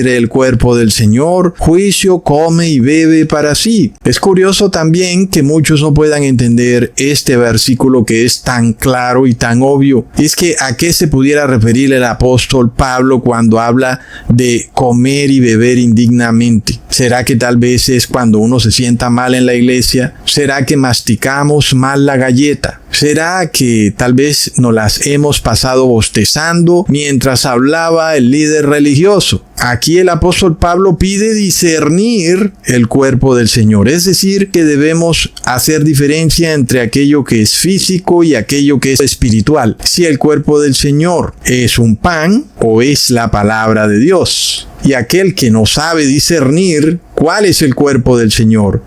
el cuerpo del Señor, juicio, come y bebe para sí. Es curioso también que muchos no puedan entender este versículo que es tan claro y tan obvio. Es que ¿a qué se pudiera referir el apóstol Pablo cuando habla de comer y beber indignamente? ¿Será que tal vez es cuando uno se sienta mal en la iglesia? ¿Será que masticamos mal la galleta? ¿Será que tal vez nos las hemos pasado bostezando mientras hablaba el líder religioso? Aquí el apóstol Pablo pide discernir el cuerpo del Señor, es decir, que debemos hacer diferencia entre aquello que es físico y aquello que es espiritual. Si el cuerpo del Señor es un pan o es la palabra de Dios. Y aquel que no sabe discernir cuál es el cuerpo del Señor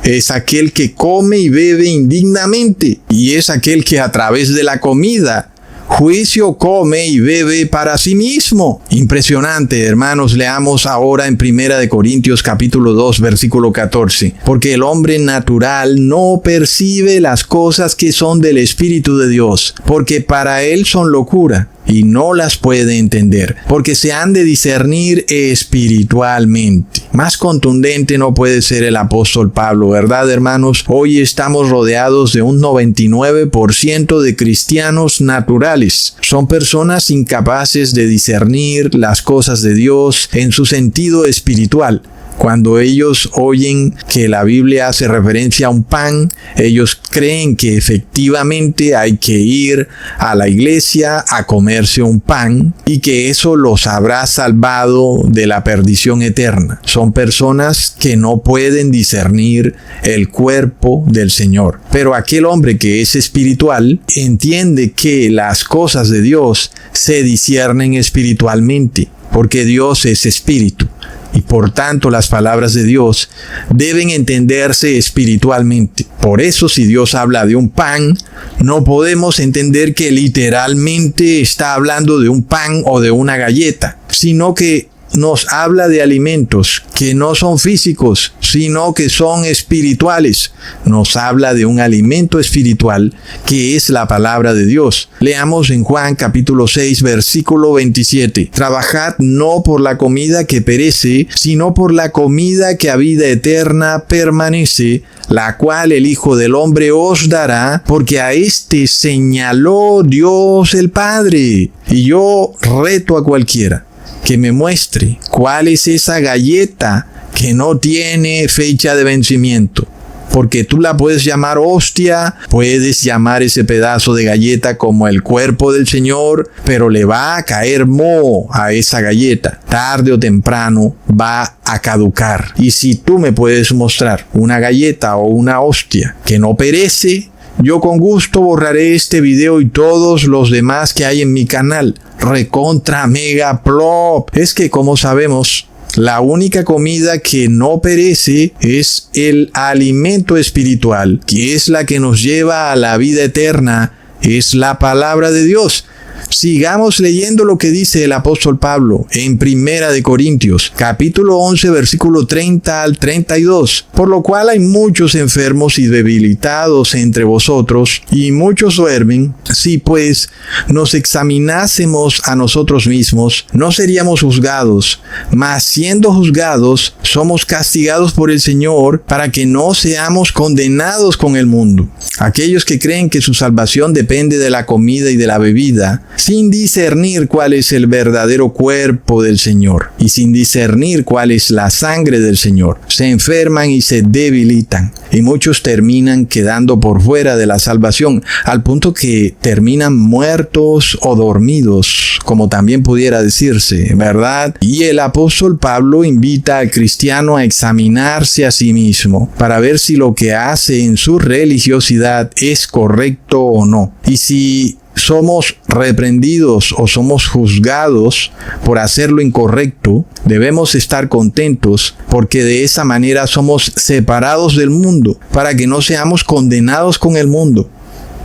es aquel que come y bebe indignamente, y es aquel que a través de la comida, juicio, come y bebe para sí mismo. Impresionante, hermanos. Leamos ahora en 1 Corintios capítulo 2, versículo 14. Porque el hombre natural no percibe las cosas que son del Espíritu de Dios, porque para él son locura, y no las puede entender, porque se han de discernir espiritualmente. Más contundente no puede ser el apóstol Pablo, ¿verdad, hermanos? Hoy estamos rodeados de un 99% de cristianos naturales. Son personas incapaces de discernir las cosas de Dios en su sentido espiritual. Cuando ellos oyen que la Biblia hace referencia a un pan, ellos creen que efectivamente hay que ir a la iglesia a comerse un pan y que eso los habrá salvado de la perdición eterna. Son personas que no pueden discernir el cuerpo del Señor. Pero aquel hombre que es espiritual entiende que las cosas de Dios se disciernen espiritualmente, porque Dios es espíritu. Y por tanto las palabras de Dios deben entenderse espiritualmente. Por eso si Dios habla de un pan, no podemos entender que literalmente está hablando de un pan o de una galleta, sino que nos habla de alimentos que no son físicos, sino que son espirituales. Nos habla de un alimento espiritual que es la palabra de Dios. Leamos en Juan capítulo 6, versículo 27. Trabajad no por la comida que perece, sino por la comida que a vida eterna permanece, la cual el Hijo del Hombre os dará, porque a éste señaló Dios el Padre. Y yo reto a cualquiera que me muestre cuál es esa galleta que no tiene fecha de vencimiento. Porque tú la puedes llamar hostia, puedes llamar ese pedazo de galleta como el cuerpo del Señor, pero le va a caer moho a esa galleta. Tarde o temprano va a caducar. Y si tú me puedes mostrar una galleta o una hostia que no perece, yo con gusto borraré este video y todos los demás que hay en mi canal. Recontra mega plop. Es que, como sabemos, la única comida que no perece es el alimento espiritual, que es la que nos lleva a la vida eterna, es la palabra de Dios. Sigamos leyendo lo que dice el apóstol Pablo en 1 Corintios, capítulo 11, versículo 30 al 32. Por lo cual hay muchos enfermos y debilitados entre vosotros, y muchos duermen. Si pues nos examinásemos a nosotros mismos, no seríamos juzgados, mas siendo juzgados, somos castigados por el Señor, para que no seamos condenados con el mundo. Aquellos que creen que su salvación depende de la comida y de la bebida, sin discernir cuál es el verdadero cuerpo del Señor y sin discernir cuál es la sangre del Señor, se enferman y se debilitan, y muchos terminan quedando por fuera de la salvación, al punto que terminan muertos o dormidos, como también pudiera decirse, ¿verdad? Y el apóstol Pablo invita al cristiano a examinarse a sí mismo para ver si lo que hace en su religiosidad es correcto o no. Y si somos reprendidos o somos juzgados por hacer lo incorrecto, debemos estar contentos, porque de esa manera somos separados del mundo, para que no seamos condenados con el mundo.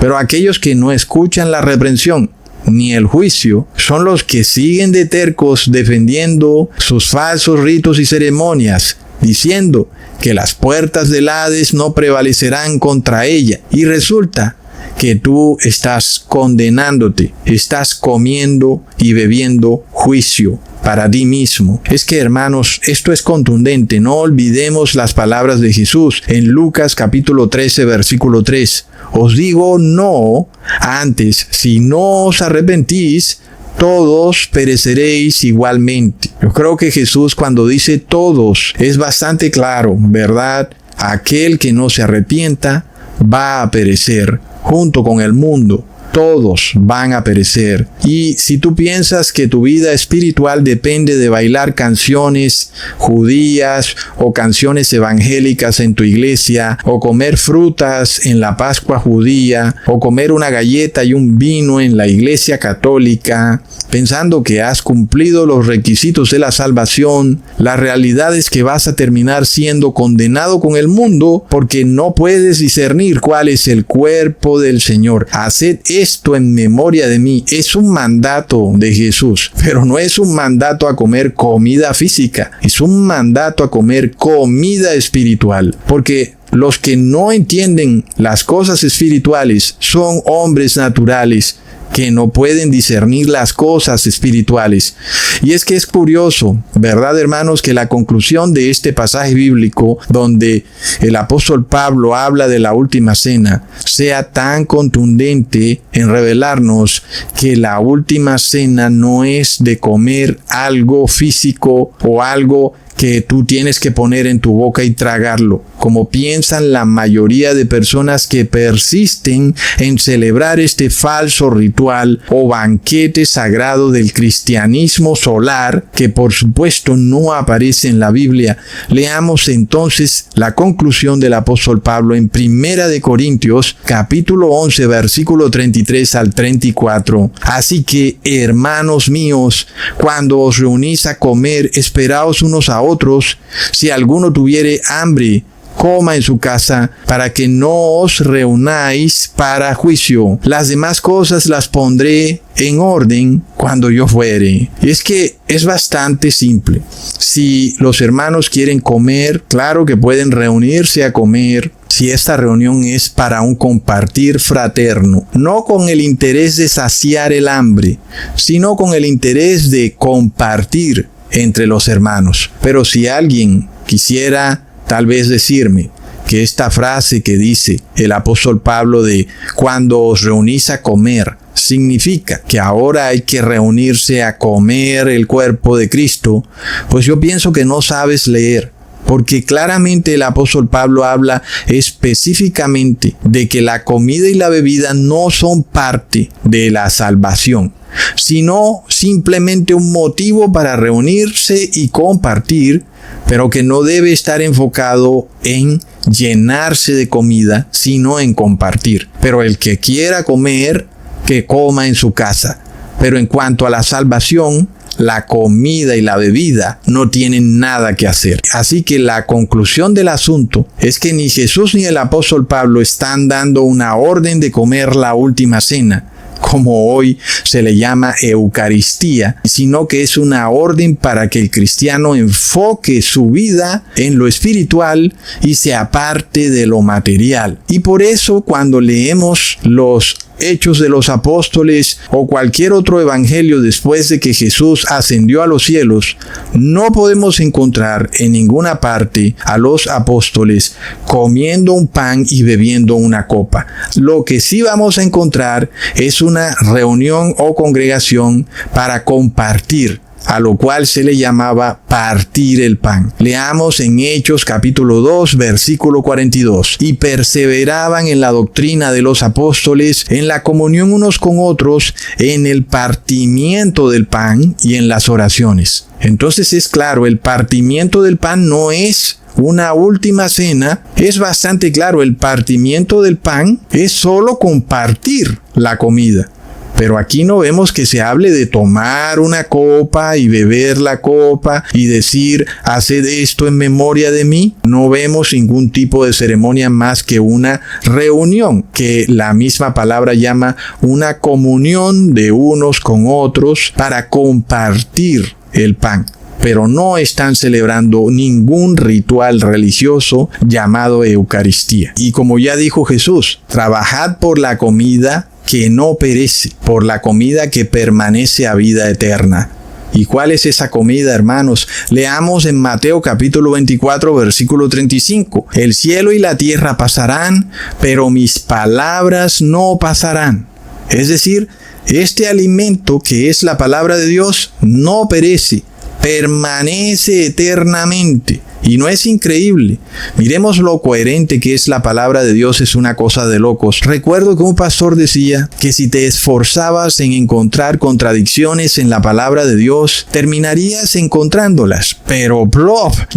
Pero aquellos que no escuchan la reprensión ni el juicio son los que siguen de tercos defendiendo sus falsos ritos y ceremonias, diciendo que las puertas del Hades no prevalecerán contra ella. Y resulta que tú estás condenándote, estás comiendo y bebiendo juicio para ti mismo. Es que, hermanos, esto es contundente. No olvidemos las palabras de Jesús en Lucas capítulo 13, versículo 3. Os digo no, antes, si no os arrepentís, todos pereceréis igualmente. Yo creo que Jesús, cuando dice todos, es bastante claro, ¿verdad? Aquel que no se arrepienta va a perecer junto con el mundo. Todos van a perecer. Y si tú piensas que tu vida espiritual depende de bailar canciones judías o canciones evangélicas en tu iglesia, o comer frutas en la Pascua judía, o comer una galleta y un vino en la iglesia católica, pensando que has cumplido los requisitos de la salvación, la realidad es que vas a terminar siendo condenado con el mundo porque no puedes discernir cuál es el cuerpo del Señor. Haced esto en memoria de mí. Es un mandato de Jesús, pero no es un mandato a comer comida física, es un mandato a comer comida espiritual, porque los que no entienden las cosas espirituales son hombres naturales que no pueden discernir las cosas espirituales. Y es que es curioso, ¿verdad, hermanos?, que la conclusión de este pasaje bíblico, donde el apóstol Pablo habla de la última cena, sea tan contundente en revelarnos que la última cena no es de comer algo físico o algo que tú tienes que poner en tu boca y tragarlo, como piensan la mayoría de personas que persisten en celebrar este falso ritual o banquete sagrado del cristianismo solar, que por supuesto no aparece en la Biblia. Leamos entonces la conclusión del apóstol Pablo en 1 de Corintios, capítulo 11, versículo 33 al 34. Así que, hermanos míos, cuando os reunís a comer, esperaos unos a otros. Si alguno tuviere hambre, coma en su casa, para que no os reunáis para juicio. Las demás cosas las pondré en orden cuando yo fuere. Y es que es bastante simple. Si los hermanos quieren comer, claro que pueden reunirse a comer. Si esta reunión es para un compartir fraterno, no con el interés de saciar el hambre, sino con el interés de compartir entre los hermanos. Pero si alguien quisiera tal vez decirme que esta frase que dice el apóstol Pablo de cuando os reunís a comer, significa que ahora hay que reunirse a comer el cuerpo de Cristo, pues yo pienso que no sabes leer. Porque claramente el apóstol Pablo habla específicamente de que la comida y la bebida no son parte de la salvación, sino simplemente un motivo para reunirse y compartir, pero que no debe estar enfocado en llenarse de comida, sino en compartir. Pero el que quiera comer, que coma en su casa. Pero en cuanto a la salvación, la comida y la bebida no tienen nada que hacer. Así que la conclusión del asunto es que ni Jesús ni el apóstol Pablo están dando una orden de comer la última cena, como hoy se le llama Eucaristía, sino que es una orden para que el cristiano enfoque su vida en lo espiritual y se aparte de lo material. Y por eso cuando leemos los Hechos de los Apóstoles o cualquier otro evangelio después de que Jesús ascendió a los cielos, no podemos encontrar en ninguna parte a los apóstoles comiendo un pan y bebiendo una copa. Lo que sí vamos a encontrar es una reunión o congregación para compartir, a lo cual se le llamaba partir el pan. Leamos en Hechos capítulo 2, versículo 42. Y perseveraban en la doctrina de los apóstoles, en la comunión unos con otros, en el partimiento del pan y en las oraciones. Entonces es claro, el partimiento del pan no es una última cena. Es bastante claro, el partimiento del pan es solo compartir la comida. Pero aquí no vemos que se hable de tomar una copa y beber la copa y decir, haced esto en memoria de mí. No vemos ningún tipo de ceremonia más que una reunión, que la misma palabra llama una comunión de unos con otros para compartir el pan. pero no están celebrando ningún ritual religioso llamado Eucaristía. Y como ya dijo Jesús, trabajad por la comida que no perece, por la comida que permanece a vida eterna. ¿Y cuál es esa comida, hermanos? Leamos en Mateo capítulo 24, versículo 35. El cielo y la tierra pasarán, pero mis palabras no pasarán. Es decir, este alimento que es la palabra de Dios no perece, permanece eternamente. Y no es increíble. Miremos lo coherente que es la palabra de Dios, es una cosa de locos. Recuerdo que un pastor decía que si te esforzabas en encontrar contradicciones en la palabra de Dios, terminarías encontrándolas. Pero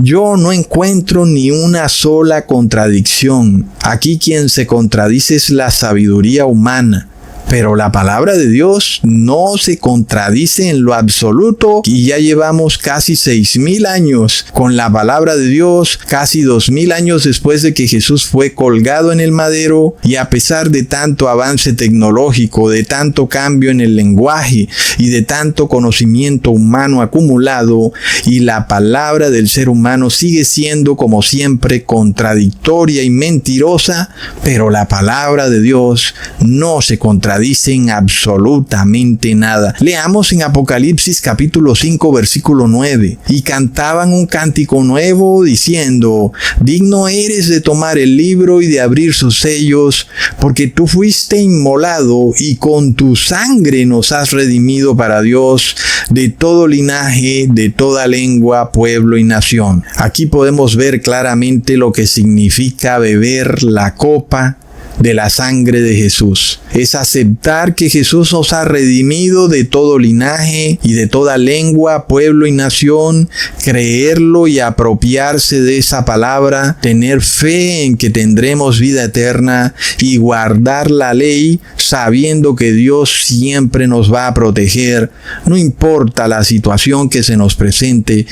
yo no encuentro ni una sola contradicción. Aquí quien se contradice es la sabiduría humana. Pero la palabra de Dios no se contradice en lo absoluto y ya llevamos casi 6,000 años con la palabra de Dios, casi 2,000 años después de que Jesús fue colgado en el madero, y a pesar de tanto avance tecnológico, de tanto cambio en el lenguaje y de tanto conocimiento humano acumulado, y la palabra del ser humano sigue siendo como siempre contradictoria y mentirosa, pero la palabra de Dios no se contradice en absolutamente nada. Leamos en Apocalipsis capítulo 5 versículo 9. Y cantaban un cántico nuevo diciendo: digno eres de tomar el libro y de abrir sus sellos, porque tú fuiste inmolado y con tu sangre nos has redimido para Dios de todo linaje, de toda lengua, pueblo y nación. Aquí podemos ver claramente lo que significa beber la copa de la sangre de Jesús. Es aceptar que Jesús nos ha redimido de todo linaje y de toda lengua, pueblo y nación, creerlo y apropiarse de esa palabra, tener fe en que tendremos vida eterna y guardar la ley sabiendo que Dios siempre nos va a proteger, no importa la situación que se nos presente.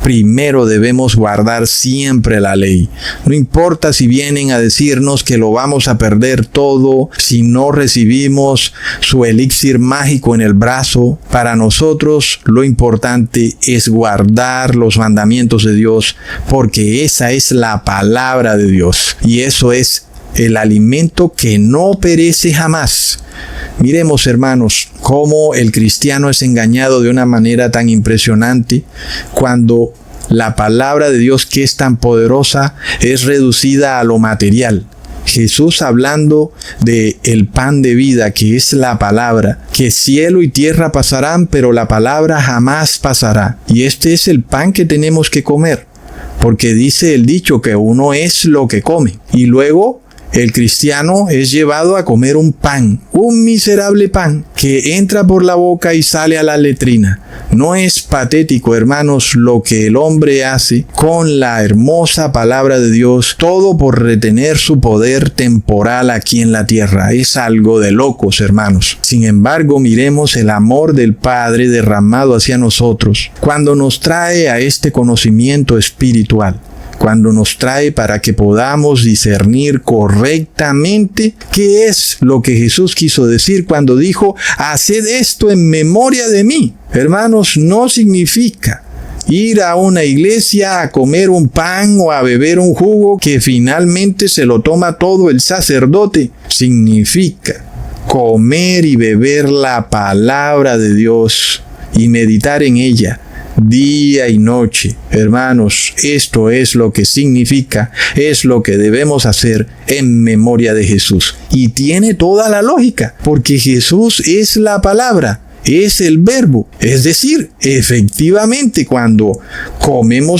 Primero debemos guardar siempre la ley. No importa si vienen a decirnos que lo vamos a perder todo si no recibimos su elixir mágico en el brazo. Para nosotros lo importante es guardar los mandamientos de Dios, porque esa es la palabra de Dios. Y eso es el alimento que no perece jamás. Miremos, hermanos, cómo el cristiano es engañado de una manera tan impresionante cuando la palabra de Dios, que es tan poderosa, es reducida a lo material. Jesús, hablando de el pan de vida, que es la palabra, que cielo y tierra pasarán, pero la palabra jamás pasará. Y este es el pan que tenemos que comer, porque dice el dicho que uno es lo que come. Y luego el cristiano es llevado a comer un pan, un miserable pan, que entra por la boca y sale a la letrina. No es patético, hermanos, lo que el hombre hace con la hermosa palabra de Dios, todo por retener su poder temporal aquí en la tierra. Es algo de locos, hermanos. Sin embargo, miremos el amor del Padre derramado hacia nosotros cuando nos trae a este conocimiento espiritual, cuando nos trae para que podamos discernir correctamente qué es lo que Jesús quiso decir cuando dijo: haced esto en memoria de mí. Hermanos, no significa ir a una iglesia a comer un pan o a beber un jugo que finalmente se lo toma todo el sacerdote. Significa comer y beber la palabra de Dios y meditar en ella día y noche. Hermanos, esto es lo que significa, es lo que debemos hacer en memoria de Jesús. Y tiene toda la lógica, porque Jesús es la palabra, es el verbo. Es decir, efectivamente, cuando comemos